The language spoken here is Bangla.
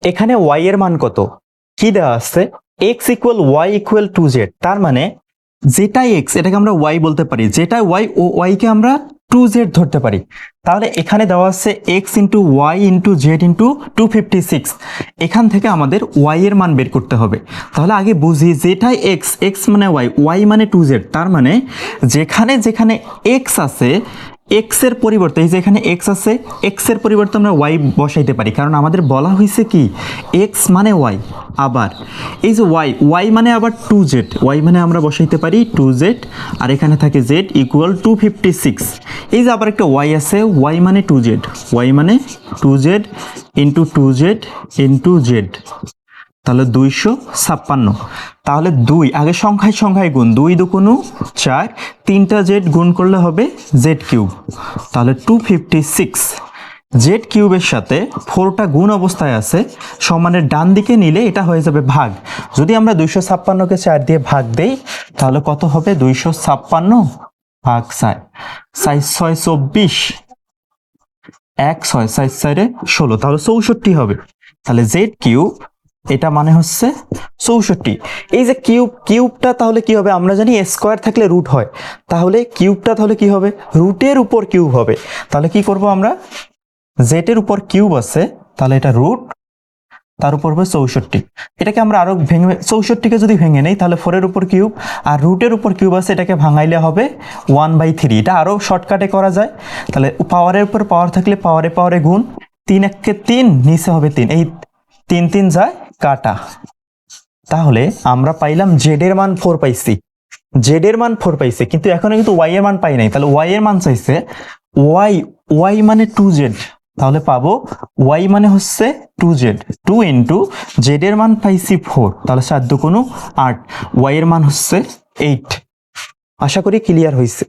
এখানে y এর মান কত কি দেওয়া আছে x equal y equal 2z তার মানে যেটাই x এটাকে আমরা y বলতে পারি যেটাই y ও y কে আমরা 2z ধরতে পারি তাহলে এখানে দেওয়া আছে x into y into z into 256 এখান থেকে আমাদের y এর মান বের করতে হবে তাহলে আগে বুঝি যেটাই x মানে y মানে 2z তার মানে যেখানে যেখানে x আছে x এর পরিবর্তে এই যে এখানে x আছে x এর পরিবর্তে আমরা y বসাইতে পারি কারণ আমাদের বলা হয়েছে কি x মানে y আবার এই যে y মানে আবার 2z y মানে আমরা বসাইতে পারি 2z আর এখানে থাকে z ইকুয়াল 256 এই যে আবার একটা y আছে y মানে 2z y মানে 2z into 2z into z তাহলে 256 তাহলে 2 আগে সংখ্যায় সংখ্যায় গুণ 2 দুগুণ 4 তিনটা z গুণ করলে হবে z কিউব তাহলে 256 z কিউবের সাথে 4টা গুণ অবস্থায় আছে সমানের ডান দিকে নিলে এটা হয়ে যাবে ভাগ যদি আমরা 256 কে 4 দিয়ে ভাগ দেই তাহলে কত হবে 256 ভাগ 4 6 6 24 1 6 6 4 16 তাহলে 64 হবে তাহলে z কিউব এটা মানে হচ্ছে 64 এই যে কিউবটা তাহলে কি হবে আমরা জানি স্কয়ার থাকলে রুট হয় তাহলে কিউবটা তাহলে কি হবে রুটের উপর কিউব হবে তাহলে কি করব আমরা z এর উপর কিউব আছে তাহলে এটা রুট তার উপর হবে 64 এটাকে আমরা আরো ভেঙে 64 কে যদি ভেঙে নেই তাহলে 4 এর উপর কিউব আর রুটের উপর কিউব আছে এটাকে ভাঙাইলে হবে 1/3 এটা আরো শর্টকাটে করা যায় তাহলে পাওয়ারের উপর পাওয়ার থাকলে পাওয়ারে গুণ 3 1 কে 3 নিচে হবে 3 এই 3 3 যায় কাটা তাহলে আমরা পাইলাম z এর মান 4 পাইছি z এর মান 4 পাইছে কিন্তু এখনো কিন্তু y এর মান পাই নাই তাহলে y এর মান চাইছে y মানে 2z তাহলে পাবো y মানে হচ্ছে 2z 2 ইনটু z এর মান পাইছি 4 তাহলে 4 দুগুণ 8 y এর মান হচ্ছে 8 আশা করি ক্লিয়ার হয়েছে